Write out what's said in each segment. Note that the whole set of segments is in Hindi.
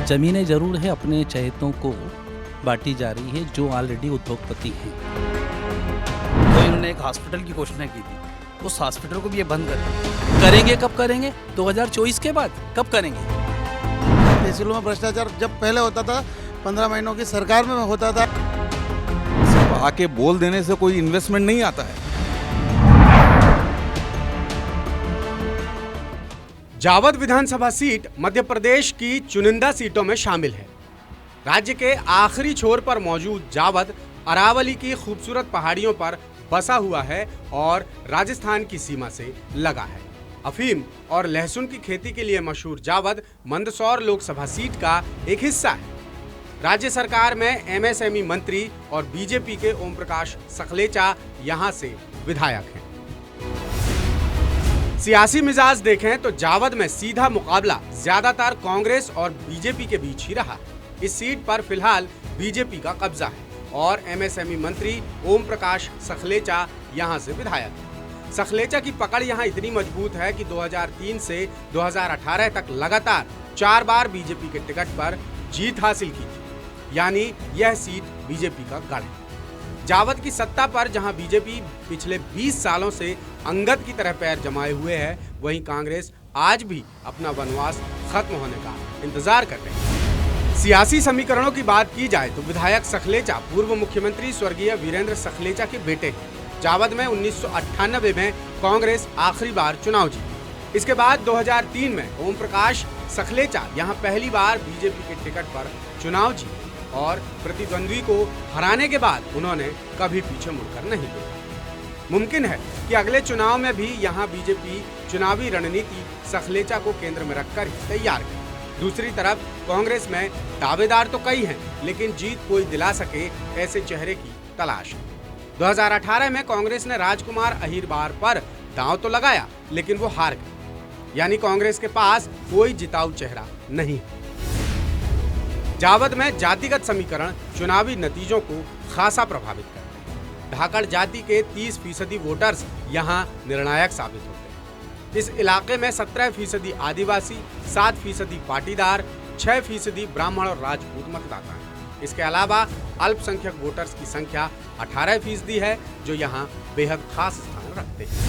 ज़मीनें ज़रूर है अपने चहेतों को बांटी जा रही है जो ऑलरेडी उद्योगपति हैं। तो इन्होंने एक हॉस्पिटल की घोषणा की थी, उस हॉस्पिटल को भी ये बंद करेंगे। कब करेंगे? 2024 के बाद कब करेंगे? तहसीलों में भ्रष्टाचार जब पहले होता था 15 महीनों की सरकार में होता था। सिर्फ आके बोल देने से कोई इन्वेस्टमेंट नहीं आता है। जावद विधानसभा सीट मध्य प्रदेश की चुनिंदा सीटों में शामिल है। राज्य के आखिरी छोर पर मौजूद जावद अरावली की खूबसूरत पहाड़ियों पर बसा हुआ है और राजस्थान की सीमा से लगा है। अफीम और लहसुन की खेती के लिए मशहूर जावद मंदसौर लोकसभा सीट का एक हिस्सा है। राज्य सरकार में एमएसएमई मंत्री और बीजेपी के ओम प्रकाश सखलेचा यहां से विधायक हैं। सियासी मिजाज देखें तो जावद में सीधा मुकाबला ज्यादातर कांग्रेस और बीजेपी के बीच ही रहा। इस सीट पर फिलहाल बीजेपी का कब्जा है और एमएसएमई मंत्री ओम प्रकाश सखलेचा यहां से विधायक है। सखलेचा की पकड़ यहां इतनी मजबूत है कि 2003 से 2018 तक लगातार 4 बार बीजेपी के टिकट पर जीत हासिल की थी, यानी यह सीट बीजेपी का गढ़ है। जावद की सत्ता पर जहां बीजेपी पिछले 20 सालों से अंगद की तरह पैर जमाए हुए है, वहीं कांग्रेस आज भी अपना वनवास खत्म होने का इंतजार कर रही है। सियासी समीकरणों की बात की जाए तो विधायक सखलेचा पूर्व मुख्यमंत्री स्वर्गीय वीरेंद्र सखलेचा के बेटे हैं। जावद में 1998 में कांग्रेस आखिरी बार चुनाव जीती। इसके बाद 2003 में ओम प्रकाश सखलेचा यहां पहली बार बीजेपी के टिकट पर चुनाव जीते और प्रतिद्वंद्वी को हराने के बाद उन्होंने कभी पीछे मुड़कर नहीं देखा। मुमकिन है कि अगले चुनाव में भी यहां बीजेपी चुनावी रणनीति सखलेचा को केंद्र में रखकर ही तैयार करे। दूसरी तरफ कांग्रेस में दावेदार तो कई हैं, लेकिन जीत कोई दिला सके ऐसे चेहरे की तलाश है। 2018 में कांग्रेस ने राजकुमार अहिरबार पर दांव तो लगाया, लेकिन वो हार गए, यानी कांग्रेस के पास कोई जिताऊ चेहरा नहीं है। जावद में जातिगत समीकरण चुनावी नतीजों को खासा प्रभावित करते हैं। धाकड़ जाति के 30% वोटर्स यहां निर्णायक साबित होते हैं। इस इलाके में 17% आदिवासी, 7% पाटीदार, 6% ब्राह्मण और राजपूत मतदाता हैं। इसके अलावा अल्पसंख्यक वोटर्स की संख्या 18% है, जो यहां बेहद खास स्थान रखते हैं।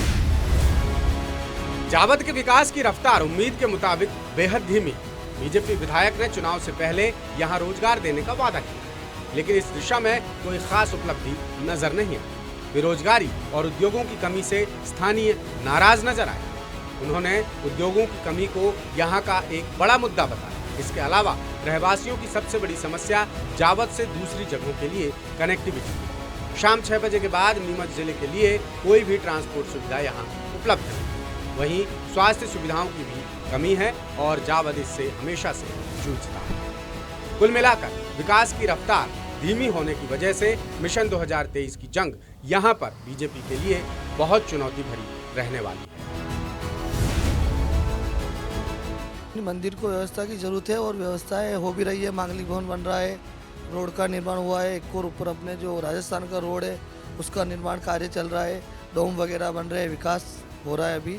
जावद के विकास की रफ्तार उम्मीद के मुताबिक बेहद धीमी। बीजेपी विधायक ने चुनाव से पहले यहां रोजगार देने का वादा किया, लेकिन इस दिशा में कोई खास उपलब्धि नजर नहीं आई। बेरोजगारी और उद्योगों की कमी से स्थानीय नाराज नजर आए। उन्होंने उद्योगों की कमी को यहां का एक बड़ा मुद्दा बताया। इसके अलावा रहवासियों की सबसे बड़ी समस्या जावद से दूसरी जगहों के लिए कनेक्टिविटी है। शाम 6 बजे के बाद नीमच जिले के लिए कोई भी ट्रांसपोर्ट सुविधा यहाँ उपलब्ध नहीं। वहीं स्वास्थ्य सुविधाओं की भी कमी है और जावद इससे हमेशा से जूझता है। कुल मिलाकर विकास की रफ्तार धीमी होने की वजह से मिशन 2023 की जंग यहाँ पर बीजेपी के लिए बहुत चुनौती भरी रहने वाली है। मंदिर को व्यवस्था की जरूरत है और व्यवस्थाएं हो भी रही है। मांगलिक भवन बन रहा है, रोड का निर्माण हुआ है, एक और ऊपर अपने जो राजस्थान का रोड है उसका निर्माण कार्य चल रहा है, डोम वगैरह बन रहे हैं, विकास हो रहा है। अभी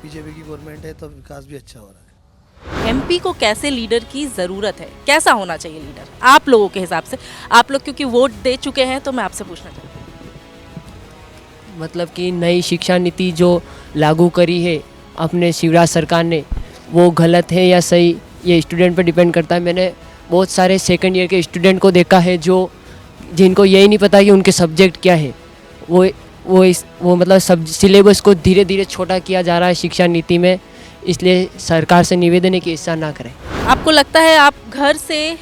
बीजेपी की गवर्नमेंट है तो विकास भी अच्छा हो रहा है। एमपी को कैसे लीडर की ज़रूरत है, कैसा होना चाहिए लीडर आप लोगों के हिसाब से? आप लोग क्योंकि वोट दे चुके हैं तो मैं आपसे पूछना चाहती हूँ। मतलब कि नई शिक्षा नीति जो लागू करी है अपने शिवराज सरकार ने, वो गलत है या सही, ये स्टूडेंट पर डिपेंड करता है। मैंने बहुत सारे सेकंड ईयर के स्टूडेंट को देखा है जिनको यही नहीं पता कि उनके सब्जेक्ट क्या है। वो मतलब सब सिलेबस को धीरे धीरे छोटा किया जा रहा है शिक्षा नीति में, इसलिए सरकार से निवेदन है कि ऐसा ना करें। आपको लगता है आप घर से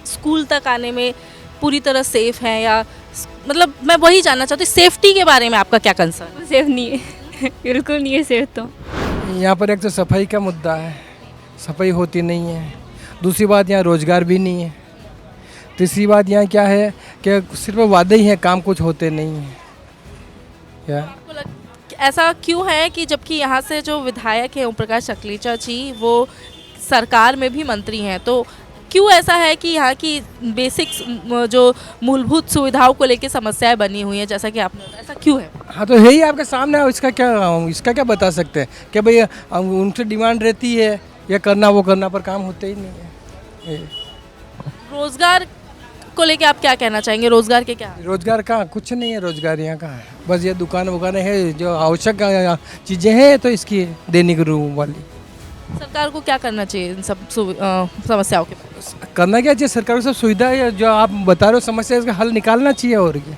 स्कूल तक आने में पूरी तरह सेफ हैं, या मतलब मैं वही जानना चाहती हूँ सेफ्टी के बारे में आपका क्या कंसर्न? सेफ नहीं है बिल्कुल नहीं है सेफ। तो यहाँ पर एक तो सफाई का मुद्दा है, सफाई होती नहीं है। दूसरी बात यहाँ रोज़गार भी नहीं है। तीसरी बात यहाँ क्या है कि सिर्फ वादे ही हैं, काम कुछ होते नहीं हैं। ऐसा क्यों है कि जबकि यहाँ से जो विधायक हैं ओम प्रकाश सखलेचा जी, वो सरकार में भी मंत्री हैं, तो क्यों ऐसा है कि यहाँ की बेसिक्स जो मूलभूत सुविधाओं को लेकर समस्याएं बनी हुई हैं, जैसा कि आपने बताया, ऐसा क्यों है? हाँ तो यही आपके सामने है, इसका क्या बता सकते हैं कि भाई उनसे डिमांड रहती है, ये करना वो करना, पर काम होते ही नहीं है। रोजगार को लेके आप क्या कहना चाहेंगे? रोजगार के क्या? रोजगार कहाँ, कुछ नहीं है रोजगार यहाँ कहाँ है। बस ये दुकान वुकान है जो आवश्यक चीज़ें हैं तो इसकी दैनिक रूप वाली। सरकार को क्या करना चाहिए इन सब समस्याओं के बारे करना क्या चाहिए सरकार को? सब सुविधा है जो आप बता रहे हो समस्या, इसका हल निकालना चाहिए और क्या।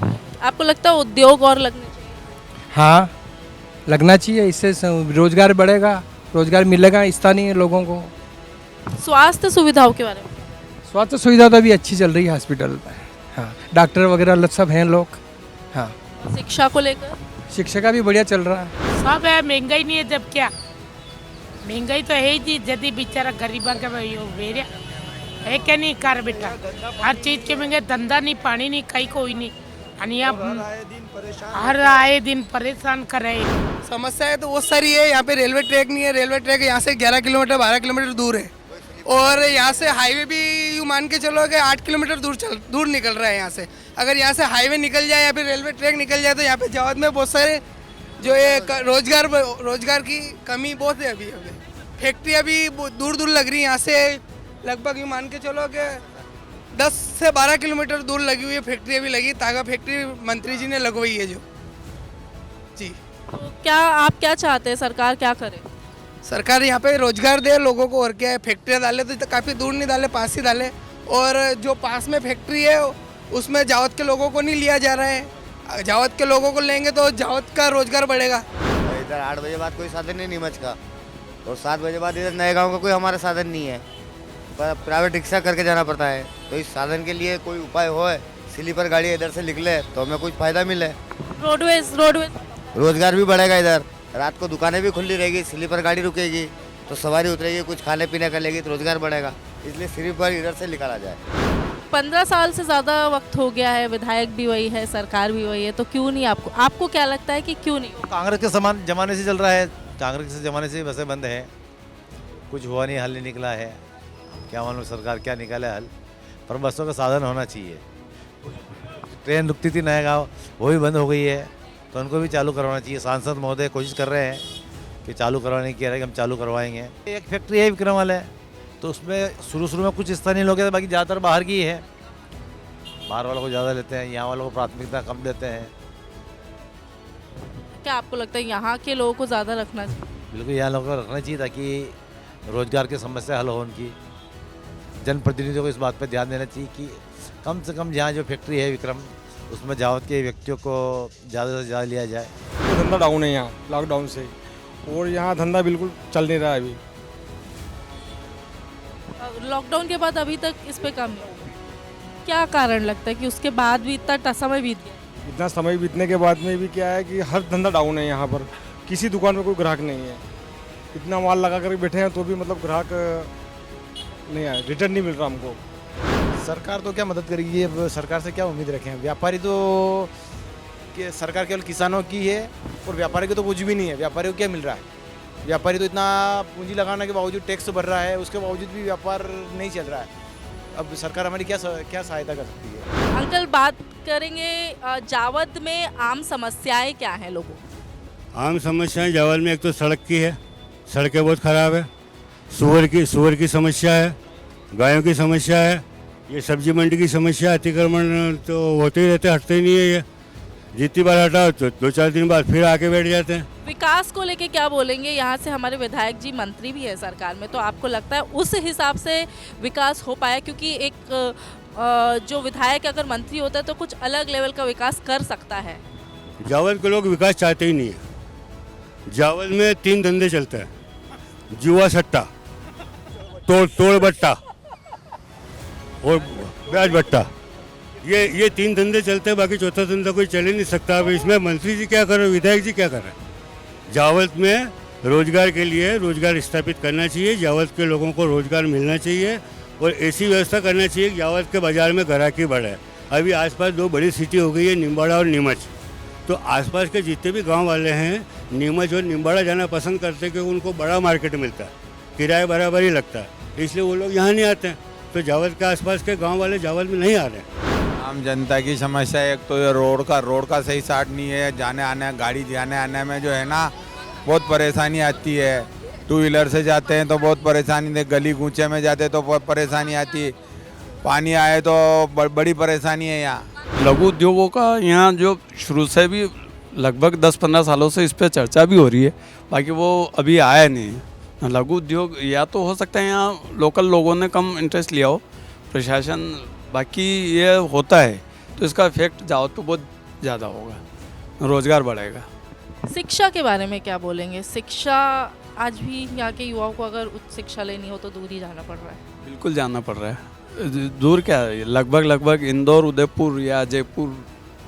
में? आपको लगता है उद्योग और लगने चाहिए? हाँ लगना चाहिए, इससे रोजगार बढ़ेगा, रोजगार मिलेगा स्थानीय लोगों को। स्वास्थ्य सुविधाओं के बारे में? स्वास्थ्य सुविधा तो अभी अच्छी चल रही है हॉस्पिटल में। हाँ डॉक्टर वगैरह सब हैं लोग। हाँ शिक्षा को लेकर? शिक्षा का भी बढ़िया चल रहा है। सब है, महंगाई नहीं है जब क्या, महंगाई तो है ही जी। यदि बेचारा गरीबा के वेरिया है क्या नहीं कर बेटा, हर चीज के महंगे, धंधा नहीं, पानी नहीं, कहीं कोई नहीं। हर आए दिन परेशान कर रहे हैं। समस्याएं तो बहुत सारी है। यहाँ पे रेलवे ट्रैक नहीं है, रेलवे ट्रैक यहाँ से 11 किलोमीटर 12 किलोमीटर दूर है, और यहाँ से हाईवे भी यूँ मान के चलो कि 8 किलोमीटर दूर निकल रहा है यहाँ से। अगर यहाँ से हाईवे निकल जाए या फिर रेलवे ट्रैक निकल जाए तो यहाँ पे जावद में बहुत सारे जो ये रोजगार की कमी बहुत है। अभी फैक्ट्री अभी दूर दूर लग रही है, यहाँ से लगभग यूँ मान के चलो कि 10 से 12 किलोमीटर दूर लगी हुई है फैक्ट्री अभी लगी। तागा फैक्ट्री मंत्री जी ने लगवाई है जो जी। तो क्या आप क्या चाहते हैं, सरकार क्या करे? सरकार यहाँ पे रोजगार दे लोगों को, और क्या है, फैक्ट्रियाँ डाले तो काफ़ी दूर नहीं डाले, पास ही डाले। और जो पास में फैक्ट्री है उसमें जावद के लोगों को नहीं लिया जा रहा है। जावद के लोगों को लेंगे तो जावद का रोजगार बढ़ेगा। इधर 8 बजे बाद कोई साधन नहीं नीमच का, और 7 बजे बाद इधर नए गांव का कोई हमारा साधन नहीं है, पर प्राइवेट रिक्शा करके जाना पड़ता है। तो इस साधन के लिए कोई उपाय हो, स्लीपर गाड़ी इधर से निकले तो हमें कुछ फायदा मिले। रोडवेज रोजगार भी बढ़ेगा, इधर रात को दुकानें भी खुली रहेगी, स्लीपर गाड़ी रुकेगी तो सवारी उतरेगी, कुछ खाने पीने का लेगी तो रोजगार बढ़ेगा। इसलिए स्लीपर इधर से निकाला जाए। 15 साल से ज़्यादा वक्त हो गया है, विधायक भी वही है, सरकार भी वही है, तो क्यों नहीं? आपको क्या लगता है कि क्यों नहीं? कांग्रेस के समान जमाने से चल रहा है, कांग्रेस के ज़माने से बसें बंद है, कुछ हुआ नहीं, हल नहीं निकला है। क्या मालूम सरकार क्या निकाले हल, पर बसों का साधन होना चाहिए। ट्रेन रुकती थी नया गाँव, वो भी बंद हो गई है, तो उनको भी चालू करवाना चाहिए। सांसद महोदय कोशिश कर रहे हैं कि चालू करवाने की, कह रहे हैं कि हम चालू करवाएंगे। एक फैक्ट्री है विक्रम वाले, तो उसमें शुरू में कुछ स्थानीय लोग हैं, बाकी ज़्यादातर बाहर की है। बाहर वालों को ज़्यादा लेते हैं, यहाँ वालों को प्राथमिकता कम देते हैं। क्या आपको लगता है यहाँ के लोगों को ज़्यादा रखना चाहिए? बिल्कुल यहाँ लोगों को रखना चाहिए ताकि रोजगार की समस्या हल हो उनकी। जनप्रतिनिधियों को इस बात पर ध्यान देना चाहिए कि कम से कम जहाँ जो फैक्ट्री है विक्रम, उसमें जावत के व्यक्तियों को ज़्यादा से ज़्यादा लिया जाए। तो धंधा डाउन है यहाँ लॉकडाउन से, और यहाँ धंधा बिल्कुल चल नहीं रहा है अभी। लॉकडाउन के बाद अभी तक इस पे काम नहीं हुआ, क्या कारण लगता है कि उसके बाद भी इतना समय बीत गया? इतना समय बीतने के बाद में भी क्या है कि हर धंधा डाउन है यहाँ पर, किसी दुकान में कोई ग्राहक नहीं है। इतना माल लगा कर बैठे हैं तो भी मतलब ग्राहक नहीं आया, रिटर्न नहीं मिल रहा हमको। सरकार तो क्या मदद करेगी, अब सरकार से क्या उम्मीद रखें। व्यापारी तो कि सरकार केवल किसानों की है, और व्यापारी को तो कुछ भी नहीं है। व्यापारी को क्या मिल रहा है? व्यापारी तो इतना पूंजी लगाने के बावजूद टैक्स भर रहा है, उसके बावजूद भी व्यापार नहीं चल रहा है। अब सरकार हमारी क्या सहायता कर सकती है? अंकल बात करेंगे जावद में आम समस्याएं क्या हैं लोगों? आम समस्याएं जावद में एक तो सड़क की है, सड़कें बहुत ख़राब है। सुअर की समस्या है, गायों की समस्या है, ये सब्जी मंडी की समस्या। अतिक्रमण तो होते ही रहते, हटते ही नहीं है। ये जितनी बार हटाओ तो 2-4 दिन बाद फिर आके बैठ जाते हैं। विकास को लेके क्या बोलेंगे? यहाँ से हमारे विधायक जी मंत्री भी है सरकार में, तो आपको लगता है उस हिसाब से विकास हो पाया? क्योंकि एक जो विधायक अगर मंत्री होता है तो कुछ अलग लेवल का विकास कर सकता है। जावद के लोग विकास चाहते ही नहीं है। जावद में 3 धंधे चलते हैं, जुआ सट्टा, तोड़ बट्टा और ब्याज बट्टा। ये 3 धंधे चलते हैं, बाकी चौथा धंधा कोई चल ही नहीं सकता। अब इसमें मंत्री जी क्या कर रहे, विधायक जी क्या कर रहे हैं? जावद में रोजगार के लिए रोजगार स्थापित करना चाहिए, जावद के लोगों को रोजगार मिलना चाहिए, और ऐसी व्यवस्था करना चाहिए कि जावद के बाज़ार में ग्राहकी बढ़े। अभी आसपास 2 बड़ी सिटी हो गई है, निम्बाड़ा और नीमच। तो आसपास के जितने भी गांव वाले हैं नीमच और निम्बाड़ा जाना पसंद करते हैं, क्योंकि उनको बड़ा मार्केट मिलता है, किराया बराबर ही लगता है, इसलिए वो लोग यहाँ नहीं आते हैं। तो जावद के आसपास के गांव वाले जावद में नहीं आ रहे हैं। आम जनता की समस्या एक तो ये रोड का सही साट नहीं है। जाने आने गाड़ी जाने आने में जो है ना बहुत परेशानी आती है। 2 व्हीलर से जाते हैं तो बहुत परेशानी, गली कूचे में जाते हैं तो बहुत परेशानी आती है। पानी आए तो बड़ी परेशानी है यहाँ। लघु उद्योगों का यहाँ जो शुरू से भी लगभग 10-15 सालों से इस पर चर्चा भी हो रही है, बाकी वो अभी आया नहीं। लघु उद्योग या तो हो सकता है यहाँ लोकल लोगों ने कम इंटरेस्ट लिया हो, प्रशासन, बाकी ये होता है तो इसका इफेक्ट जाओ तो बहुत ज़्यादा होगा, रोज़गार बढ़ेगा। शिक्षा के बारे में क्या बोलेंगे? शिक्षा आज भी यहाँ के युवाओं को अगर उच्च शिक्षा लेनी हो तो दूर ही जाना पड़ रहा है। बिल्कुल जाना पड़ रहा है। दूर क्या है, लगभग इंदौर, उदयपुर या जयपुर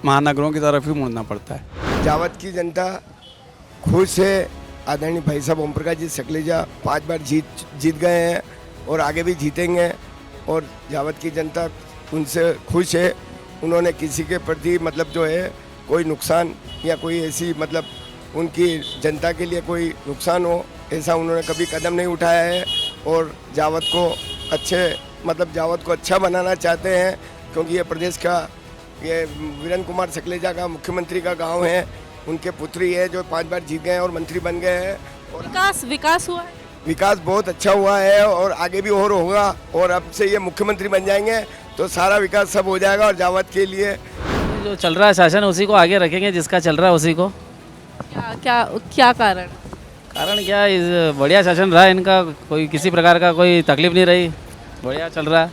महानगरों की तरफ ही मुड़ना पड़ता है। जावद की जनता खुश है। आदरणीय भाई साहब ओम प्रकाश जी सकलेजा 5 बार जीत गए हैं और आगे भी जीतेंगे और जावद की जनता उनसे खुश है। उन्होंने किसी के प्रति मतलब जो है कोई नुकसान या कोई ऐसी मतलब उनकी जनता के लिए कोई नुकसान हो ऐसा उन्होंने कभी कदम नहीं उठाया है और जावद को जावद को अच्छा बनाना चाहते हैं, क्योंकि ये प्रदेश का ये वीरेंद्र कुमार सकलेजा का मुख्यमंत्री का गांव है, उनके पुत्री है जो 5 बार जीत गए हैं और मंत्री बन गए हैं। और विकास हुआ है, विकास बहुत अच्छा हुआ है और आगे भी और होगा और अब से ये मुख्यमंत्री बन जाएंगे तो सारा विकास सब हो जाएगा और जावद के लिए जो चल रहा है शासन उसी को आगे रखेंगे, जिसका चल रहा है उसी को। क्या कारण? कारण क्या, इस बढ़िया शासन रहा है इनका, कोई किसी प्रकार का कोई तकलीफ नहीं रही, बढ़िया चल रहा है।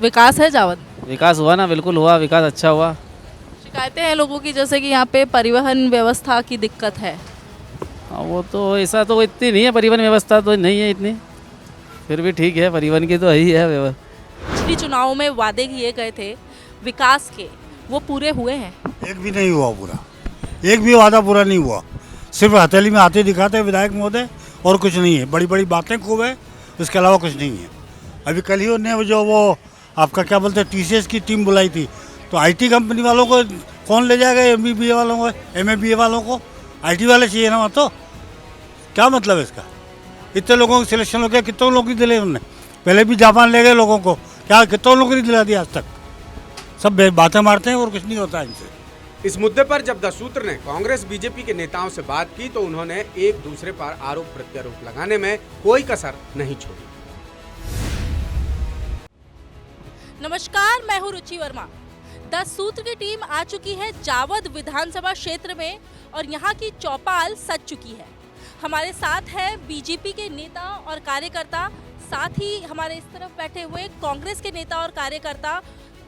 विकास है जावद? विकास हुआ ना, बिल्कुल हुआ, विकास अच्छा हुआ। शिकायतें हैं लोगों की जैसे कि यहाँ पे परिवहन व्यवस्था की दिक्कत है। हाँ, वो तो ऐसा तो इतनी नहीं है, परिवहन व्यवस्था तो नहीं है इतनी, फिर भी ठीक है, परिवहन की तो यही है व्यवस्था। पिछले चुनाव में वादे किए गए थे विकास के, वो पूरे हुए हैं? एक भी नहीं हुआ पूरा, एक भी वादा पूरा नहीं हुआ। सिर्फ हथेली में हाथे दिखाते हैं विधायक महोदय और कुछ नहीं है। बड़ी बड़ी बातें खूब है, इसके अलावा कुछ नहीं है। अभी कल ही उन्होंने जो वो आपका क्या बोलते हैं TCS की टीम बुलाई थी, तो IT कंपनी वालों को कौन ले जाएगा? MBBA वालों को, MABA वालों को, IT वाले चाहिए ना। तो क्या मतलब है इसका? इतने लोगों की सिलेक्शन हो गया, कितने लोग नहीं दिले उन्होंने? पहले भी जापान ले गए लोगों को, क्या कितने लोगों को नहीं दिला दिया आज तक? सब बातें मारते हैं और कुछ नहीं होता इनसे। इस मुद्दे पर जब द सूत्र ने कांग्रेस बीजेपी के नेताओं से बात की तो उन्होंने एक दूसरे पर आरोप प्रत्यारोप लगाने में कोई कसर नहीं छोड़ी। नमस्कार, मैं हूँ रुचि वर्मा। 10 सूत्र की टीम आ चुकी है जावद विधानसभा क्षेत्र में और यहाँ की चौपाल सज चुकी है। हमारे साथ है बीजेपी के नेता और कार्यकर्ता, साथ ही हमारे इस तरफ बैठे हुए कांग्रेस के नेता और कार्यकर्ता,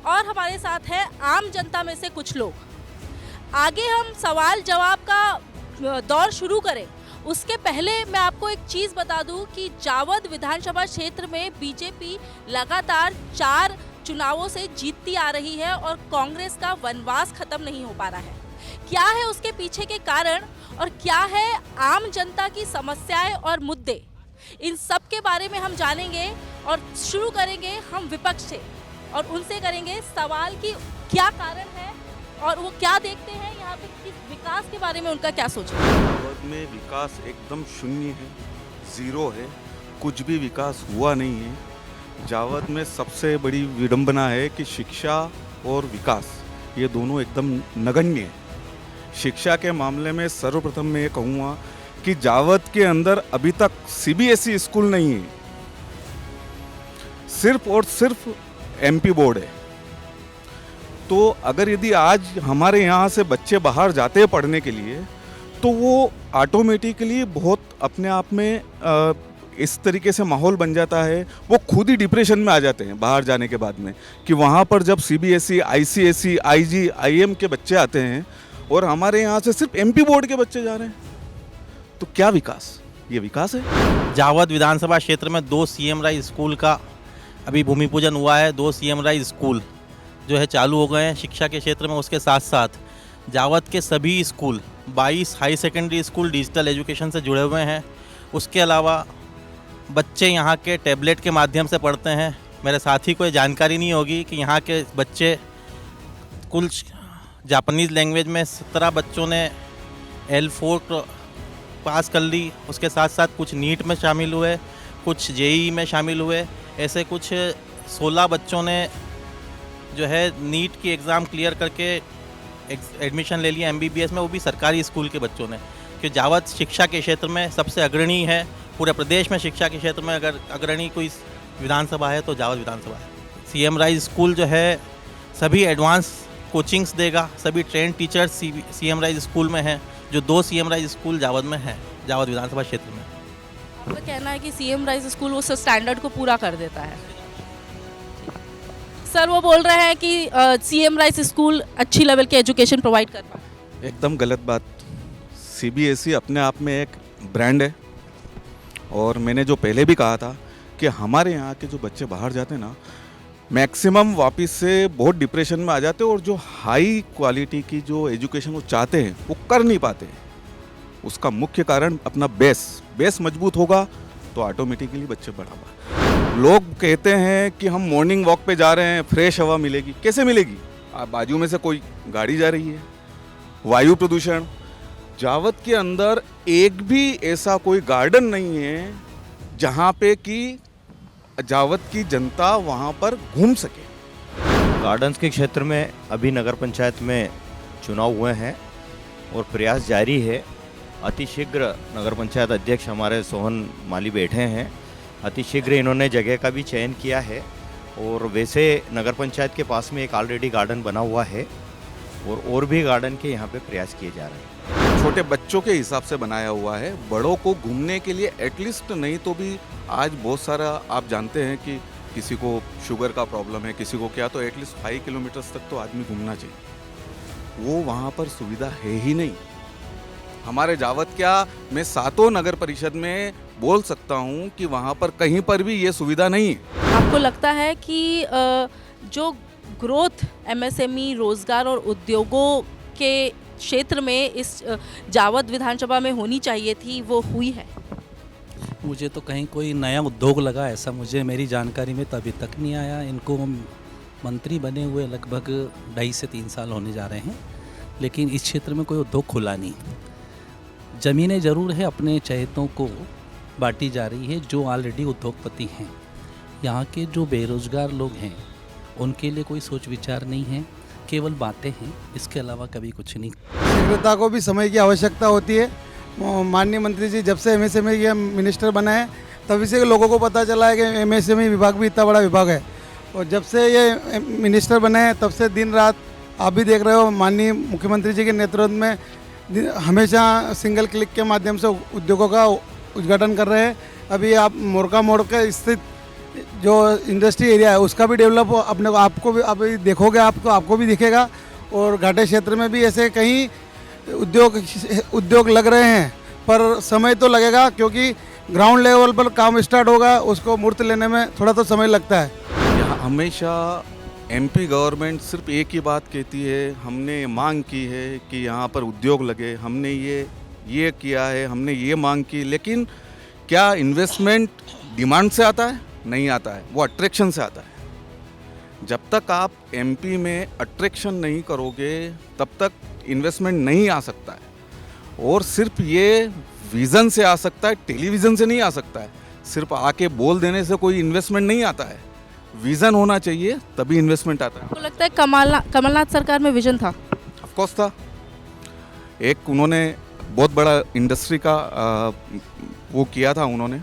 और हमारे साथ है आम जनता में से कुछ लोग। आगे हम सवाल जवाब का दौर शुरू करें उसके पहले मैं आपको एक चीज़ बता दूं कि जावद विधानसभा क्षेत्र में बीजेपी लगातार 4 चुनावों से जीतती आ रही है और कांग्रेस का वनवास खत्म नहीं हो पा रहा है। क्या है उसके पीछे के कारण और क्या है आम जनता की समस्याएं और मुद्दे, इन सब के बारे में हम जानेंगे। और शुरू करेंगे हम विपक्ष से और उनसे करेंगे सवाल कि क्या कारण है और वो क्या देखते हैं यहाँ पे, किस विकास के बारे में उनका क्या सोच है। जावद में विकास एकदम शून्य है, 0 है, कुछ भी विकास हुआ नहीं है। जावद में सबसे बड़ी विडंबना है कि शिक्षा और विकास ये दोनों एकदम नगण्य है। शिक्षा के मामले में सर्वप्रथम मैं ये कहूँगा कि जावद के अंदर अभी तक CBSE स्कूल नहीं है, सिर्फ और सिर्फ MP बोर्ड है। तो अगर यदि आज हमारे यहाँ से बच्चे बाहर जाते हैं पढ़ने के लिए तो वो ऑटोमेटिकली बहुत अपने आप में इस तरीके से माहौल बन जाता है, वो खुद ही डिप्रेशन में आ जाते हैं बाहर जाने के बाद में, कि वहाँ पर जब CBSE, ICSE, IG, IM के बच्चे आते हैं और हमारे यहाँ से सिर्फ MP बोर्ड के बच्चे जा रहे हैं, तो क्या विकास? ये विकास है? जावद विधानसभा क्षेत्र में 2 CM राय स्कूल का अभी भूमि पूजन हुआ है। 2 CM राय स्कूल जो है चालू हो गए हैं शिक्षा के क्षेत्र में। उसके साथ साथ जावद के सभी school 22 high secondary school digital education से जुड़े हुए हैं। उसके अलावा बच्चे यहाँ के टैबलेट के माध्यम से पढ़ते हैं। मेरे साथी को ये जानकारी नहीं होगी कि यहाँ के बच्चे कुल जापानीज़ लैंग्वेज में 17 बच्चों ने L4 पास कर ली। उसके साथ साथ कुछ नीट में शामिल हुए, कुछ JEE में शामिल हुए। ऐसे कुछ 16 बच्चों ने जो है नीट की एग्ज़ाम क्लियर करके एडमिशन ले लिया MBBS में, वो भी सरकारी स्कूल के बच्चों ने। कि जावद शिक्षा के क्षेत्र में सबसे अग्रणी है। पूरे प्रदेश में शिक्षा के क्षेत्र में अगर अग्रणी कोई विधानसभा है तो जावद विधानसभा है। सीएम राइज स्कूल जो है सभी एडवांस कोचिंग्स देगा, सभी train teachers CM rise school में हैं, जो 2 सीएम राइज स्कूल जावद में है, जावद विधानसभा क्षेत्र में। आपका कहना है कि सीएम राइज स्कूल उस स्टैंडर्ड को पूरा कर देता है। सर वो बोल रहे हैं कि सीएम राइज स्कूल अच्छी लेवल की एजुकेशन प्रोवाइड कर पाए। एकदम गलत बात। सीबीएसई अपने आप में एक ब्रांड है, और मैंने जो पहले भी कहा था कि हमारे यहाँ के जो बच्चे बाहर जाते हैं ना, मैक्सिमम वापस से बहुत डिप्रेशन में आ जाते हैं, और जो हाई क्वालिटी की जो एजुकेशन वो चाहते हैं वो कर नहीं पाते। उसका मुख्य कारण अपना बेस मजबूत होगा तो ऑटोमेटिकली बच्चे बढ़ावा। लोग कहते हैं कि हम मॉर्निंग वॉक पे जा रहे हैं, फ्रेश हवा मिलेगी। कैसे मिलेगी? बाजू में से कोई गाड़ी जा रही है, वायु प्रदूषण। जावद के अंदर एक भी ऐसा कोई गार्डन नहीं है जहाँ पे कि जावद की जनता वहाँ पर घूम सके। गार्डन्स के क्षेत्र में अभी नगर पंचायत में चुनाव हुए हैं और प्रयास जारी है। अतिशीघ्र नगर पंचायत अध्यक्ष हमारे सोहन माली बैठे हैं, अतिशीघ्र इन्होंने जगह का भी चयन किया है, और वैसे नगर पंचायत के पास में एक ऑलरेडी गार्डन बना हुआ है और भी गार्डन के यहाँ पे प्रयास किए जा रहे हैं। छोटे बच्चों के हिसाब से बनाया हुआ है, बड़ों को घूमने के लिए एटलीस्ट नहीं तो भी आज बहुत सारा आप जानते हैं कि किसी को शुगर का प्रॉब्लम है, किसी को क्या, तो एटलीस्ट 5 किलोमीटर्स तक तो आदमी घूमना चाहिए। वो वहाँ पर सुविधा है ही नहीं। हमारे जावद क्या, मैं 7 नगर परिषद में बोल सकता हूँ कि वहाँ पर कहीं पर भी ये सुविधा नहीं है। आपको लगता है कि जो ग्रोथ एमएसएमई रोजगार और उद्योगों के क्षेत्र में इस जावद विधानसभा में होनी चाहिए थी, वो हुई है? मुझे तो कहीं कोई नया उद्योग लगा ऐसा मुझे मेरी जानकारी में तो अभी तक नहीं आया। इनको मंत्री बने हुए लगभग 2.5 से 3 साल होने जा रहे हैं, लेकिन इस क्षेत्र में कोई उद्योग खुला नहीं। ज़मीनें ज़रूर है अपने चहेतों को बांटी जा रही है जो ऑलरेडी उद्योगपति हैं। यहाँ के जो बेरोजगार लोग हैं उनके लिए कोई सोच विचार नहीं है, केवल बातें हैं, इसके अलावा कभी कुछ नहीं। शीघ्रता को भी समय की आवश्यकता होती है। माननीय मंत्री जी जब से एमएसएमई के मिनिस्टर बना है तभी से लोगों को पता चला है कि एमएसएमई विभाग भी इतना बड़ा विभाग है, और जब से ये मिनिस्टर बने हैं तब से दिन रात आप भी देख रहे हो, माननीय मुख्यमंत्री जी के नेतृत्व में हमेशा सिंगल क्लिक के माध्यम से उद्योगों का उद्घाटन कर रहे हैं। अभी आप मोरका मोड़ के स्थित जो इंडस्ट्री एरिया है उसका भी डेवलप अपने आपको भी अभी देखोगे, आपको भी दिखेगा, और घाटे क्षेत्र में भी ऐसे कई उद्योग लग रहे हैं, पर समय तो लगेगा क्योंकि ग्राउंड लेवल पर काम स्टार्ट होगा, उसको मूर्त लेने में थोड़ा तो समय लगता है। यहाँ हमेशा एमपी गवर्नमेंट सिर्फ एक ही बात कहती है, हमने मांग की है कि यहाँ पर उद्योग लगे, हमने ये किया है, हमने ये मांग की, लेकिन क्या इन्वेस्टमेंट डिमांड से आता है? नहीं आता है, वो अट्रैक्शन से आता है। जब तक आप एमपी में अट्रैक्शन नहीं करोगे तब तक इन्वेस्टमेंट नहीं आ सकता है, और सिर्फ ये विज़न से आ सकता है, टेलीविज़न से नहीं आ सकता है। सिर्फ आके बोल देने से कोई इन्वेस्टमेंट नहीं आता है, विज़न होना चाहिए तभी इन्वेस्टमेंट आता है। आपको लगता है कमलनाथ सरकार में विजन था? ऑफ कोर्स था। एक उन्होंने बहुत बड़ा इंडस्ट्री का वो किया था उन्होंने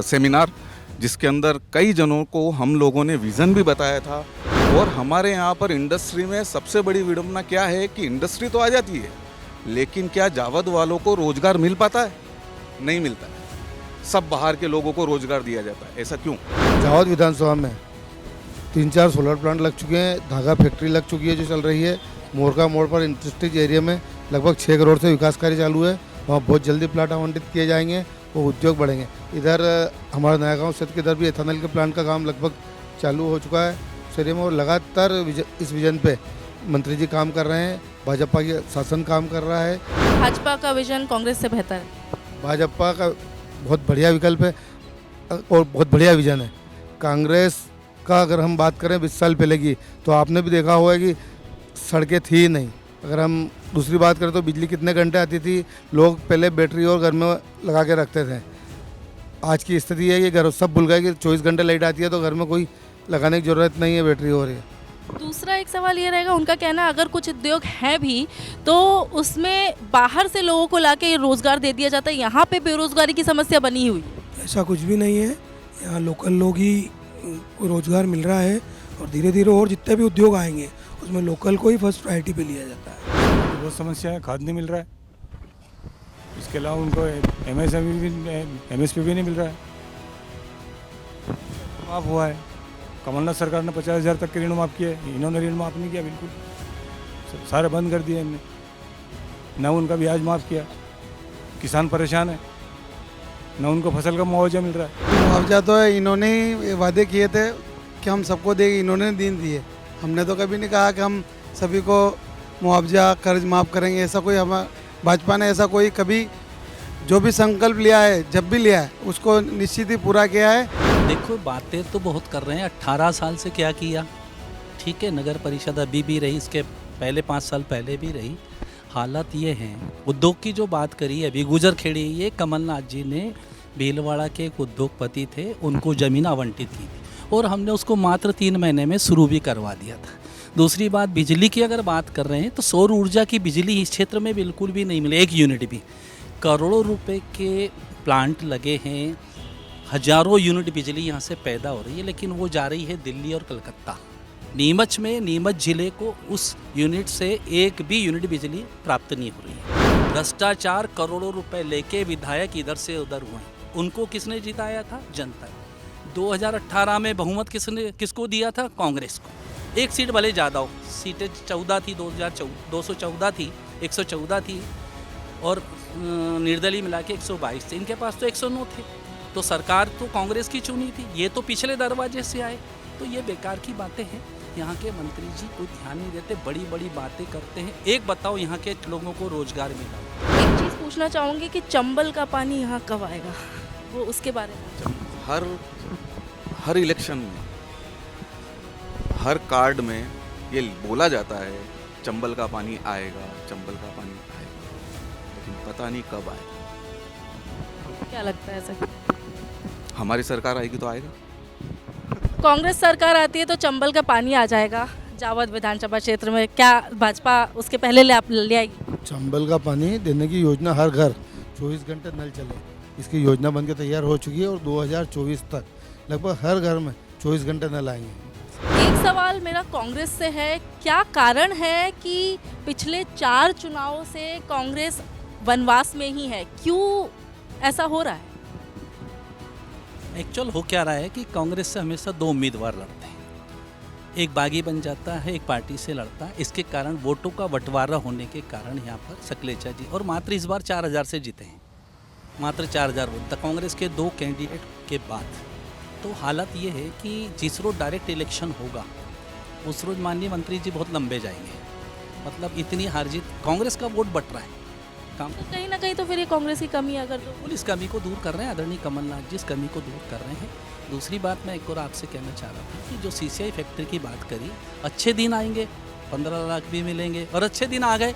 सेमिनार, जिसके अंदर कई जनों को हम लोगों ने विज़न भी बताया था। और हमारे यहाँ पर इंडस्ट्री में सबसे बड़ी विडंबना क्या है कि इंडस्ट्री तो आ जाती है, लेकिन क्या जावद वालों को रोज़गार मिल पाता है? नहीं मिलता है। सब बाहर के लोगों को रोज़गार दिया जाता है। ऐसा क्यों? जावद विधानसभा में 3-4 सोलर प्लांट लग चुके हैं, धागा फैक्ट्री लग चुकी है जो चल रही है। मोरका मोड़ पर इंडस्ट्रीज एरिया में लगभग 6 करोड़ से विकास कार्य चालू है, वहाँ बहुत जल्दी प्लाट आवंटित किए जाएंगे, वो उद्योग बढ़ेंगे। इधर हमारा नया गाँव क्षेत्र के इधर भी एथेनॉल के प्लांट का काम लगभग चालू हो चुका है शहर में, और लगातार इस विजन पे मंत्री जी काम कर रहे हैं, भाजपा की शासन काम कर रहा है। भाजपा का विजन कांग्रेस से बेहतर है? भाजपा का बहुत बढ़िया विकल्प है और बहुत बढ़िया विजन है। कांग्रेस का अगर हम बात करें 20 साल पहले की, तो आपने भी देखा होगा कि सड़कें थी नहीं। अगर हम दूसरी बात करें तो बिजली कितने घंटे आती थी, लोग पहले बैटरी और घर में लगा के रखते थे। आज की स्थिति है कि घर सब भूल गए कि 24 घंटे लाइट आती है तो घर में कोई लगाने की ज़रूरत नहीं है, बैटरी हो रही है। दूसरा एक सवाल ये रहेगा, उनका कहना अगर कुछ उद्योग हैं भी तो उसमें बाहर से लोगों को लाके रोज़गार दे दिया जाता है, यहाँ पे बेरोज़गारी की समस्या बनी हुई। ऐसा कुछ भी नहीं है, यहाँ लोकल लोग ही रोज़गार मिल रहा है। और धीरे धीरे और जितने भी उद्योग आएंगे उसमें लोकल को ही फर्स्ट प्रायोरिटी पे लिया जाता है। बहुत समस्या है, खाद नहीं मिल रहा है, इसके अलावा उनको MSP भी नहीं मिल रहा है। माफ़ हुआ है, कमलनाथ सरकार ने 50,000 तक के ऋण माफ़ किए, इन्होंने ऋण माफ़ नहीं किया, बिल्कुल सारे बंद कर दिए इनने, न उनका ब्याज माफ़ किया। किसान परेशान है, न उनको फसल का मुआवजा मिल रहा है। मुआवजा तो इन्होंने ही वादे किए थे कि हम सबको देंगे, इन्होंने दिन दिए। हमने तो कभी नहीं कहा कि हम सभी को मुआवजा कर्ज माफ़ करेंगे, ऐसा कोई हम भाजपा ने ऐसा कोई कभी जो भी संकल्प लिया है, जब भी लिया है, उसको निश्चित ही पूरा किया है। देखो बातें तो बहुत कर रहे हैं, 18 साल से क्या किया, ठीक है, नगर परिषद अभी भी रही, इसके पहले 5 साल पहले भी रही। हालात ये हैं, उद्योग की जो बात करी अभी गुजर खेड़ी, ये कमलनाथ जी ने भीलवाड़ा के एक उद्योगपति थे, उनको ज़मीन आवंटित की थी और हमने उसको मात्र 3 महीने में शुरू भी करवा दिया था। दूसरी बात, बिजली की अगर बात कर रहे हैं तो सौर ऊर्जा की बिजली इस क्षेत्र में बिल्कुल भी नहीं मिली, 1 यूनिट भी। करोड़ों रुपए के प्लांट लगे हैं, हजारों यूनिट बिजली यहाँ से पैदा हो रही है, लेकिन वो जा रही है दिल्ली और कलकत्ता। नीमच में, नीमच जिले को उस यूनिट से 1 भी यूनिट बिजली प्राप्त नहीं हो रही है। भ्रष्टाचार, करोड़ों रुपए लेके विधायक इधर से उधर हुए, उनको किसने जिताया था? जनता। 2018 में बहुमत किसको दिया था? कांग्रेस को। 1 सीट भले ज़्यादा हो, सीटें 14 थी, 214 थी, 114 थी और निर्दलीय मिला के 122 थे, इनके पास तो 109 थे। तो सरकार तो कांग्रेस की चुनी थी, ये तो पिछले दरवाजे से आए। तो ये बेकार की बातें हैं, यहाँ के मंत्री जी कोई ध्यान नहीं देते, बड़ी बड़ी बातें करते हैं। एक बताओ, यहाँ के लोगों को रोजगार मिला? एक चीज़ पूछना चाहूँगी कि चंबल का पानी यहाँ कब आएगा, वो उसके बारे में। हर इलेक्शन में, हर कार्ड में ये बोला जाता है चंबल का पानी आएगा, चंबल का पानी आएगा, लेकिन पता नहीं कब आएगा। क्या लगता है ऐसा? हमारी सरकार आएगी तो आएगा। कांग्रेस सरकार आती है तो चंबल का पानी आ जाएगा जावद विधानसभा क्षेत्र में, क्या भाजपा उसके पहले ले आएगी? चंबल का पानी देने की योजना, हर घर 24 घंटे नल चले, इसकी योजना बनकर तैयार हो चुकी है और 2024 तक लगभग हर घर में 24 घंटे नल आएंगे। एक सवाल मेरा कांग्रेस से है, क्या कारण है कि पिछले 4 चुनावों से कांग्रेस वनवास में ही है, क्यों ऐसा हो रहा है? एक्चुअल हो क्या रहा है कि कांग्रेस से हमेशा 2 उम्मीदवार लड़ते हैं, एक बागी बन जाता है, एक पार्टी से लड़ता है। इसके कारण वोटों का बंटवारा होने के कारण यहाँ पर सकलेचा जी और मात्र इस बार 4000 से जीते हैं, मात्र 4000 वोट कांग्रेस के 2 कैंडिडेट के बाद। तो हालत ये है कि जिस रोज डायरेक्ट इलेक्शन होगा उस रोज माननीय मंत्री जी बहुत लंबे जाएंगे, मतलब इतनी हार जीत, कांग्रेस का वोट बट रहा है काम। तो कहीं ना कहीं तो फिर ये कांग्रेस की कमी, अगर तो पुलिस कमी को दूर कर रहे हैं आदरणीय कमलनाथ जी, इस कमी को दूर कर रहे हैं। दूसरी बात मैं एक और आपसे कहना चाह रहा था कि जो CCI फैक्ट्री की बात करी, अच्छे दिन आएंगे, 15 लाख भी मिलेंगे और अच्छे दिन आ गए,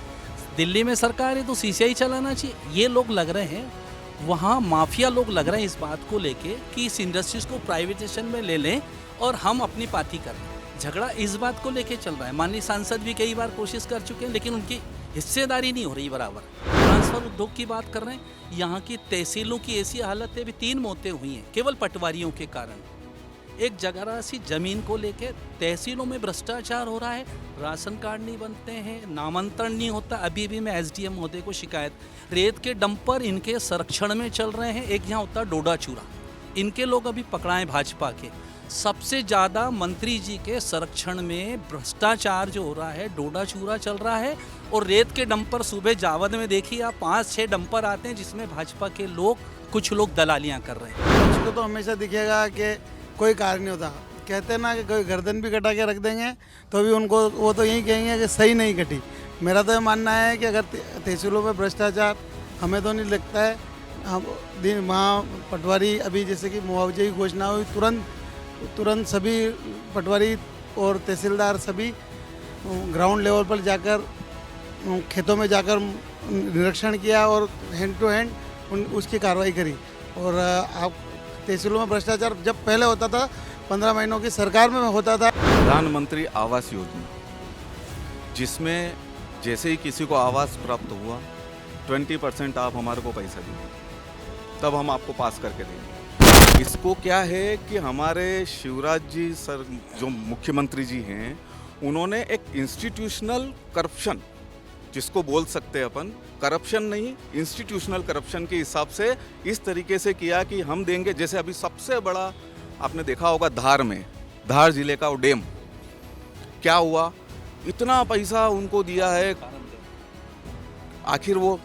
दिल्ली में सरकार है तो CCI चलाना चाहिए। ये लोग लग रहे हैं, वहाँ माफिया लोग लग रहे हैं इस बात को लेके कि इस इंडस्ट्रीज को प्राइवेटाइजेशन में ले लें और हम अपनी पार्टी करें। झगड़ा इस बात को लेके चल रहा है। माननीय सांसद भी कई बार कोशिश कर चुके हैं, लेकिन उनकी हिस्सेदारी नहीं हो रही बराबर। ट्रांसफर उद्योग की बात कर रहे हैं, यहाँ की तहसीलों की ऐसी हालत है, अभी 3 मौतें हुई हैं केवल पटवारियों के कारण। एक जगह सी जमीन को लेके तहसीलों में भ्रष्टाचार हो रहा है, राशन कार्ड नहीं बनते हैं, नामांतरण नहीं होता। अभी भी मैं SDM महोदय को शिकायत, रेत के डंपर इनके संरक्षण में चल रहे हैं। एक यहाँ होता है डोडा चूरा, इनके लोग अभी पकड़ाएं भाजपा के। सबसे ज़्यादा मंत्री जी के संरक्षण में भ्रष्टाचार जो हो रहा है, डोडा चूरा चल रहा है। और रेत के डंपर सुबह जावद में देखिए आप, 5-6 डंपर आते हैं जिसमें भाजपा के लोग, कुछ लोग दलालियाँ कर रहे हैं। उसको तो हमेशा दिखेगा कि कोई कार्य नहीं होता, कहते हैं ना कि कोई गर्दन भी कटा के रख देंगे तो भी उनको वो तो यही कहेंगे कि सही नहीं कटी। मेरा तो ये मानना है कि अगर तहसीलों में भ्रष्टाचार, हमें तो नहीं लगता है, हम वहाँ पटवारी अभी जैसे कि मुआवजे की घोषणा हुई, तुरंत सभी पटवारी और तहसीलदार सभी ग्राउंड लेवल पर जाकर खेतों में जाकर निरीक्षण किया और हैंड टू हैंड उसकी कार्रवाई करी। और आप तहसीलों में भ्रष्टाचार जब पहले होता था, 15 महीनों की सरकार में होता था। प्रधानमंत्री आवास योजना, जिसमें जैसे ही किसी को आवास प्राप्त हुआ 20% आप हमारे को पैसा दीजिए, तब हम आपको पास करके देंगे। इसको क्या है कि हमारे शिवराज जी सर जो मुख्यमंत्री जी हैं, उन्होंने एक इंस्टीट्यूशनल करप्शन, जिसको बोल सकते हैं अपन, करप्शन नहीं इंस्टीट्यूशनल करप्शन के हिसाब से इस तरीके से किया कि हम देंगे। जैसे अभी सबसे बड़ा आपने देखा होगा धार में, धार जिले का वो डैम क्या हुआ, इतना पैसा उनको दिया है, आखिर वो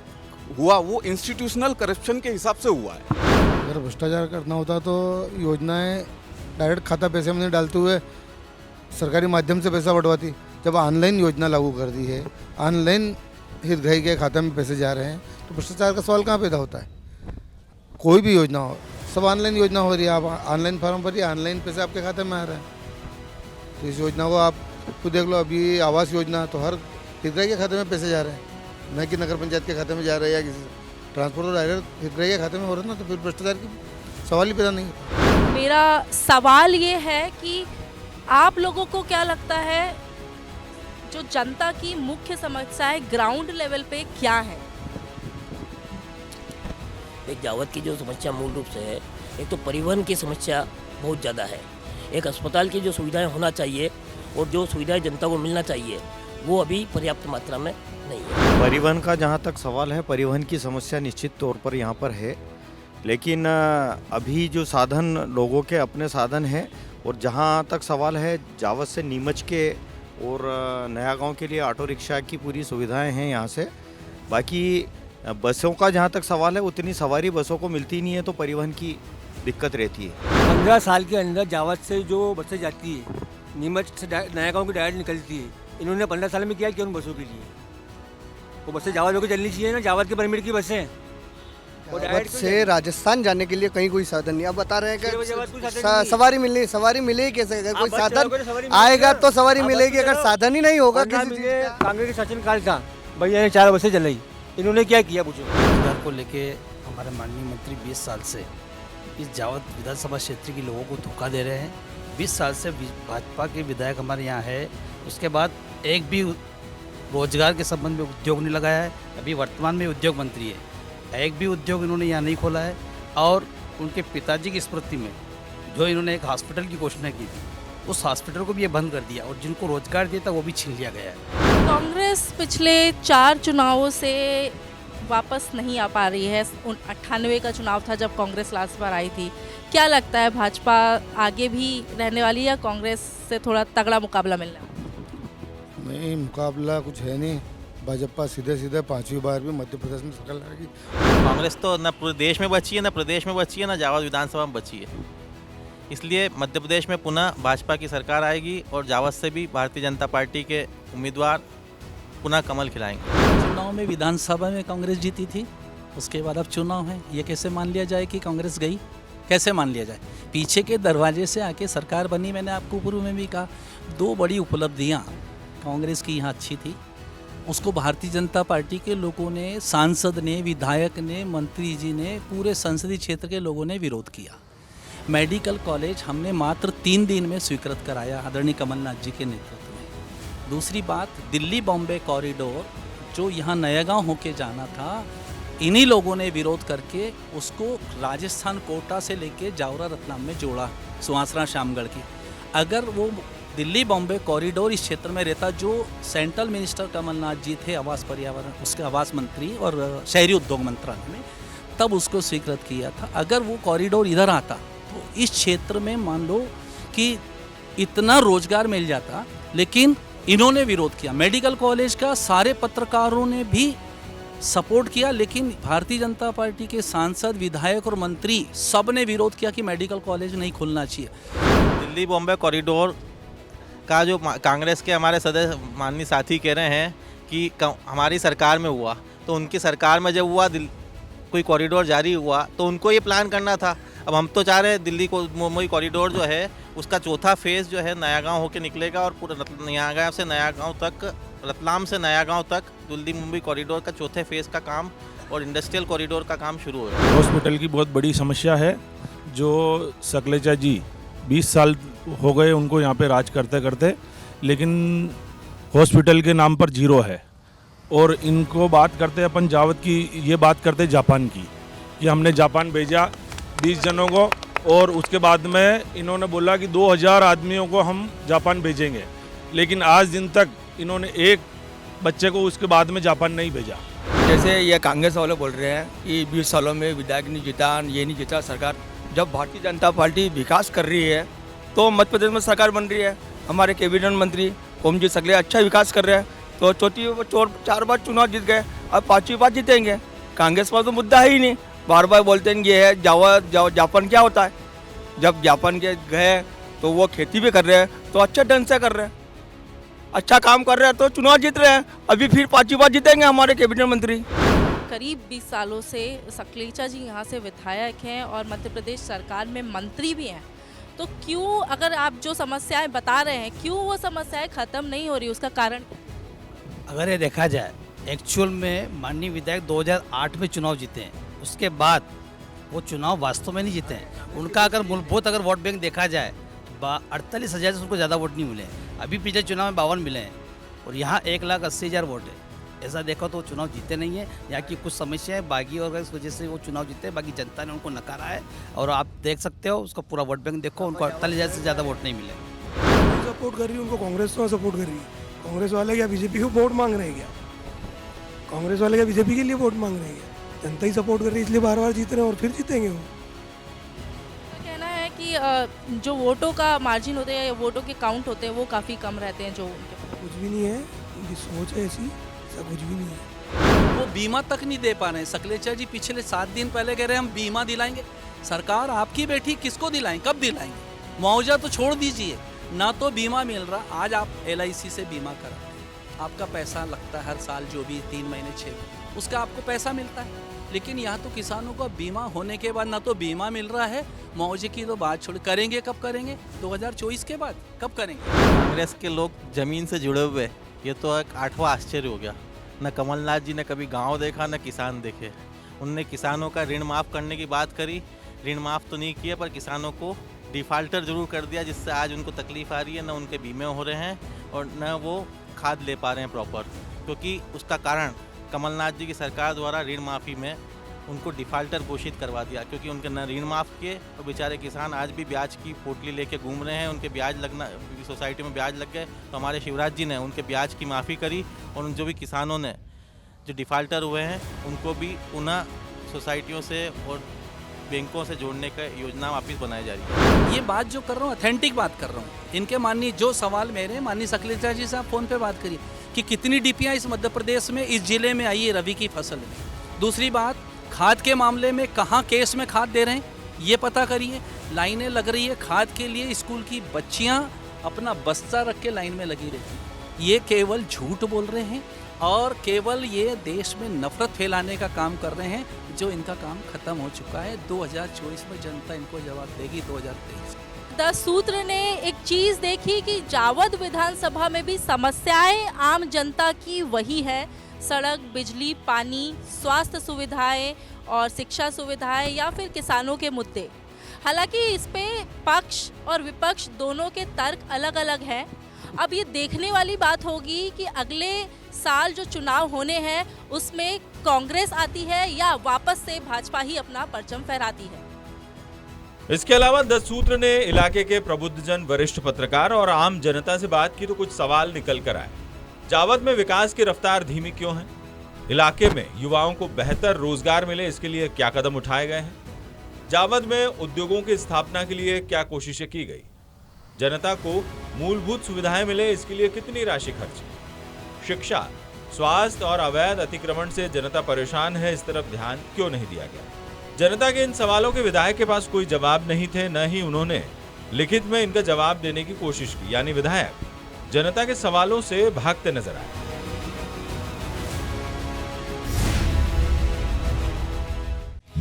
हुआ वो इंस्टीट्यूशनल करप्शन के हिसाब से हुआ है। अगर भ्रष्टाचार करना होता तो योजनाएं डायरेक्ट खाता पैसे में डालते हुए सरकारी माध्यम से पैसा बंटवाती। जब ऑनलाइन योजना लागू कर दी है, ऑनलाइन हितग्राही के खाते में पैसे जा रहे हैं, तो भ्रष्टाचार का सवाल कहाँ पैदा होता है? कोई भी योजना हो, सब ऑनलाइन योजना हो रही है, आप ऑनलाइन फॉर्म भरिए, ऑनलाइन पैसे आपके खाते में आ रहे हैं। तो इस योजना को आप खुद देख लो, अभी आवास योजना तो हर हितग्राही के खाते में पैसे जा रहे हैं, न कि नगर पंचायत के खाते में जा रहे हैं या किसी ट्रांसपोर्ट तो डायरेक्ट हितग्राही के खाते में हो रहा है ना, तो फिर भ्रष्टाचार की सवाल ही पैदा नहीं होता। मेरा सवाल ये है कि आप लोगों को क्या लगता है जो जनता की मुख्य समस्याएं ग्राउंड लेवल पे क्या है? एक जावत की जो समस्या मूल रूप से है, एक तो परिवहन की समस्या बहुत ज़्यादा है। एक अस्पताल की जो सुविधाएं होना चाहिए और जो सुविधाएं जनता को मिलना चाहिए वो अभी पर्याप्त मात्रा में नहीं है। परिवहन का जहाँ तक सवाल है, परिवहन की समस्या निश्चित तौर पर यहाँ पर है, लेकिन अभी जो साधन लोगों के अपने साधन हैं, और जहाँ तक सवाल है जावत से नीमच के और नया गांव के लिए ऑटो रिक्शा की पूरी सुविधाएं हैं यहाँ से। बाकी बसों का जहाँ तक सवाल है, उतनी सवारी बसों को मिलती नहीं है, तो परिवहन की दिक्कत रहती है। 15 साल के अंदर जावत से जो बसें जाती है, नीमच से नया गांव की डायरेक्ट निकलती है, इन्होंने 15 साल में किया क्यों बसों के लिए? वो बसें जावत होकर चलनी चाहिए ना, जावत के परमिट की बसें। जावत से राजस्थान जाने के लिए कहीं कोई साधन नहीं। अब बता रहे हैं कि सवारी मिलेगी कैसे? अगर कोई साधन आएगा तो सवारी मिलेगी, अगर साधन ही नहीं होगा किसी चीज़ का। कांग्रेस के शासनकाल था, भैया ने 4 बसें चलाई, इन्होंने क्या किया पूछो? रोजगार को लेके हमारे माननीय मंत्री 20 साल से इस जावत विधानसभा क्षेत्र के लोगों को धोखा दे रहे हैं। 20 साल से भाजपा के विधायक हमारे यहाँ है, उसके बाद एक भी रोजगार के संबंध में उद्योग नहीं लगाया है। अभी वर्तमान में उद्योग मंत्री है, एक भी उद्योग इन्होंने यहाँ नहीं खोला है। और उनके पिताजी की स्मृति में जो इन्होंने एक हॉस्पिटल की घोषणा की थी, उस हॉस्पिटल को भी ये बंद कर दिया, और जिनको रोजगार दिया था वो भी छीन लिया गया है। कांग्रेस पिछले 4 चुनावों से वापस नहीं आ पा रही है। 98 का चुनाव था जब कांग्रेस लास्ट बार आई थी। क्या लगता है भाजपा आगे भी रहने वाली है या कांग्रेस से थोड़ा तगड़ा मुकाबला मिलना है? नहीं, मुकाबला कुछ है नहीं। भाजपा सीधे 5वीं बार भी मध्य प्रदेश में सरकार लड़ेगी। कांग्रेस तो न पूरे देश में बची है, न प्रदेश में बची है, न जावत विधानसभा में बची है। इसलिए मध्य प्रदेश में पुनः भाजपा की सरकार आएगी और जावत से भी भारतीय जनता पार्टी के उम्मीदवार पुनः कमल खिलाएंगे। चुनाव में विधानसभा में कांग्रेस जीती थी, उसके बाद अब चुनाव है, ये कैसे मान लिया जाए कि कांग्रेस गई? कैसे मान लिया जाए? पीछे के दरवाजे से आके सरकार बनी। मैंने आपको पूर्व में भी कहा, 2 बड़ी उपलब्धियाँ कांग्रेस की यहाँ अच्छी थी, उसको भारतीय जनता पार्टी के लोगों ने, सांसद ने, विधायक ने, मंत्री जी ने, पूरे संसदीय क्षेत्र के लोगों ने विरोध किया। मेडिकल कॉलेज हमने मात्र 3 दिन में स्वीकृत कराया आदरणीय कमलनाथ जी के नेतृत्व में। दूसरी बात, दिल्ली बॉम्बे कॉरिडोर जो यहाँ नयागांव होके जाना था, इन्हीं लोगों ने विरोध करके उसको राजस्थान कोटा से लेके जावरा रतलाम में जोड़ा, सुहासरा शामगढ़ की। अगर वो दिल्ली बॉम्बे कॉरिडोर इस क्षेत्र में रहता, जो सेंट्रल मिनिस्टर कमलनाथ जी थे आवास पर्यावरण, उसके आवास मंत्री और शहरी उद्योग मंत्रालय में, तब उसको स्वीकृत किया था। अगर वो कॉरिडोर इधर आता तो इस क्षेत्र में मान लो कि इतना रोजगार मिल जाता, लेकिन इन्होंने विरोध किया। मेडिकल कॉलेज का सारे पत्रकारों ने भी सपोर्ट किया, लेकिन भारतीय जनता पार्टी के सांसद, विधायक और मंत्री सब ने विरोध किया कि मेडिकल कॉलेज नहीं खुलना चाहिए। दिल्ली बॉम्बे कॉरिडोर का जो कांग्रेस के हमारे सदस्य माननीय साथी कह रहे हैं कि हमारी सरकार में हुआ, तो उनकी सरकार में जब हुआ कोई कॉरिडोर जारी हुआ तो उनको ये प्लान करना था। अब हम तो चाह रहे हैं दिल्ली को मुंबई कॉरिडोर जो है उसका चौथा फेज़ जो है नयागांव होके निकलेगा, और पूरा नयागांव से नयागांव तक, रतलाम से नयागांव तक दिल्ली मुंबई कॉरिडोर का चौथे फेज़ का काम और इंडस्ट्रियल कॉरिडोर का काम शुरू होगा। हॉस्पिटल की बहुत बड़ी समस्या है, जो सकलेचा जी 20 साल हो गए उनको यहाँ पे राज करते करते, लेकिन हॉस्पिटल के नाम पर 0 है। और इनको बात करते अपन जावत की, ये बात करते जापान की, कि हमने जापान भेजा 20 जनों को, और उसके बाद में इन्होंने बोला कि 2000 आदमियों को हम जापान भेजेंगे, लेकिन आज दिन तक इन्होंने एक बच्चे को उसके बाद में जापान नहीं भेजा। जैसे ये कांग्रेस वाले बोल रहे हैं कि 20 सालों में विधायक नहीं जीता, ये नहीं जीता सरकार। जब भारतीय जनता पार्टी विकास कर रही है तो मध्य प्रदेश में सरकार बन रही है। हमारे कैबिनेट मंत्री ओमजीत सगले अच्छा विकास कर रहे हैं, तो चौथी 4 बार चुनाव जीत गए, अब 5वीं बार जीतेंगे। कांग्रेस पर तो मुद्दा है ही नहीं, बार बार बोलते हैं ये है जापान क्या होता है। जब जापान के गए तो वो खेती भी कर रहे हैं, तो अच्छा ढंग से कर रहे हैं, अच्छा काम कर रहे हैं, तो चुनाव जीत रहे हैं। अभी फिर 5वीं बार जीतेंगे हमारे कैबिनेट मंत्री। करीब 20 सालों से सकलेचा जी यहाँ से विधायक हैं और मध्य प्रदेश सरकार में मंत्री भी हैं, तो क्यों, अगर आप जो समस्याएं बता रहे हैं, क्यों वो समस्याएं ख़त्म नहीं हो रही, उसका कारण? अगर ये देखा जाए, एक्चुअल में माननीय विधायक 2008 में चुनाव जीते हैं, उसके बाद वो चुनाव वास्तव में नहीं जीते हैं। उनका अगर मूलभूत अगर वोट बैंक देखा जाए तो 48,000 से उनको ज़्यादा वोट नहीं मिले हैं। अभी पिछले चुनाव में 52 मिले हैं और यहाँ 1,80,000 वोट है। ऐसा देखो तो चुनाव जीते नहीं है, यहाँ की कुछ समस्याएं बागी और इस वजह से वो चुनाव जीते हैं, बाकी जनता ने उनको नकारा है। और आप देख सकते हो उसका पूरा वोट बैंक देखो, उनको 48,000 से ज़्यादा वोट नहीं मिले। सपोर्ट कर रही है उनको, कांग्रेस तो सपोर्ट कर रही है। कांग्रेस वाले क्या बीजेपी को वोट मांग रहे हैं क्या? कांग्रेस वाले क्या बीजेपी के लिए वोट मांग रहे हैं क्या? जनता ही सपोर्ट कर रही है, इसलिए बार बार जीत रहे हैं और फिर जीतेंगे वो। कहना है कि जो वोटों का मार्जिन होते हैं, वोटों के काउंट होते हैं, वो काफ़ी कम रहते हैं जो उनके। कुछ भी नहीं है, उनकी सोच है ऐसी, ऐसा कुछ भी नहीं है। वो बीमा तक नहीं दे पा रहे हैं। सकलेचा जी पिछले 7 दिन पहले कह रहे हैं हम बीमा दिलाएंगे। सरकार आपकी बैठी, किसको दिलाएं, कब दिलाएंगे? मुआवजा तो छोड़ दीजिए, ना तो बीमा मिल रहा। आज आप LIC से बीमा कराते हैं, आपका पैसा लगता है हर साल, जो भी 3 महीने 6 महीने, उसका आपको पैसा मिलता है। लेकिन यहाँ तो किसानों का बीमा होने के बाद ना तो बीमा मिल रहा है, मुआवजे की तो बात छोड़, करेंगे कब करेंगे? 2024 के बाद कब करेंगे? कांग्रेस के लोग जमीन से जुड़े हुए, ये तो एक 8वां आश्चर्य हो गया। न कमलनाथ जी ने कभी गांव देखा, न किसान देखे। उनने किसानों का ऋण माफ़ करने की बात करी, ऋण माफ़ तो नहीं किया, पर किसानों को डिफ़ाल्टर ज़रूर कर दिया, जिससे आज उनको तकलीफ़ आ रही है। न उनके बीमे हो रहे हैं और न वो खाद ले पा रहे हैं प्रॉपर, क्योंकि उसका कारण कमलनाथ जी की सरकार द्वारा ऋण माफ़ी में उनको डिफ़ाल्टर घोषित करवा दिया, क्योंकि उनके न ऋण माफ़ किए और बेचारे किसान आज भी ब्याज की पोटली लेके घूम रहे हैं। उनके ब्याज लगना, सोसाइटी में ब्याज लग गए, तो हमारे शिवराज जी ने उनके ब्याज की माफ़ी करी और उन जो भी किसानों ने जो डिफ़ाल्टर हुए हैं उनको भी पुनः सोसाइटियों से और बैंकों से जोड़ने का योजना वापस बनाई जा रही है। ये बात जो कर रहा हूँ ऑथेंटिक बात कर रहा हूँ। इनके माननीय जो सवाल मेरे माननीय सकलेचा जी से आप फ़ोन पे बात करिए कि कितनी DPI इस मध्य प्रदेश में, इस जिले में आई है रबी की फसल में। दूसरी बात, खाद के मामले में कहाँ केस में खाद दे रहे हैं ये पता करिए। लाइनें लग रही है खाद के लिए, स्कूल की बच्चियाँ अपना बस्ता रख के लाइन में लगी रहती हैं। ये केवल झूठ बोल रहे हैं और केवल ये देश में नफरत फैलाने का काम कर रहे हैं, जो इनका काम खत्म हो चुका है। 2024 में जनता इनको जवाब देगी। 2023 द सूत्र ने एक चीज़ देखी कि जावद विधानसभा में भी समस्याएं आम जनता की वही है, सड़क, बिजली, पानी, स्वास्थ्य सुविधाएं और शिक्षा सुविधाएं या फिर किसानों के मुद्दे। हालांकि इस पे पक्ष और विपक्ष दोनों के तर्क अलग अलग हैं। अब ये देखने वाली बात होगी कि अगले साल जो चुनाव होने हैं उसमें कांग्रेस आती है या वापस से भाजपा ही अपना परचम फहराती है। इसके अलावा द सूत्र ने इलाके के प्रबुद्धजन, वरिष्ठ पत्रकार और आम जनता से बात की तो कुछ सवाल निकल कर आए। जावद में विकास की रफ्तार धीमी क्यों है? इलाके में युवाओं को बेहतर रोजगार मिले, इसके लिए क्या कदम उठाए गए हैं? जावद में उद्योगों की स्थापना के लिए क्या कोशिशें की गई? जनता को मूलभूत सुविधाएं मिले, इसके लिए कितनी राशि खर्ची? शिक्षा, स्वास्थ्य और अवैध अतिक्रमण से जनता परेशान है, इस तरफ ध्यान क्यों नहीं दिया गया? जनता के इन सवालों के विधायक के पास कोई जवाब नहीं थे, न ही उन्होंने लिखित में इनका जवाब देने की कोशिश की। यानी विधायक जनता के सवालों से भागते नजर आए।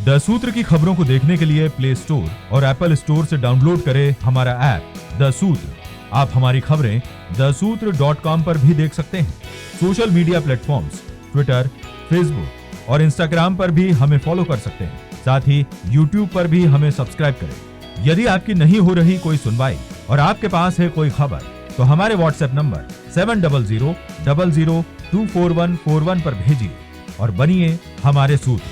द सूत्र की खबरों को देखने के लिए प्ले स्टोर और एप्पल स्टोर से डाउनलोड करें हमारा ऐप द सूत्र। आप हमारी खबरें thesutra.com पर भी देख सकते हैं। Social media platforms Twitter, Facebook और इंस्टाग्राम पर भी हमें फॉलो कर सकते हैं। साथ ही यूट्यूब पर भी हमें सब्सक्राइब करें। यदि आपकी नहीं हो रही कोई सुनवाई और आपके पास है कोई खबर, तो हमारे व्हाट्सएप नंबर 700000244141 पर भेजिए और बनिए हमारे सूत्र।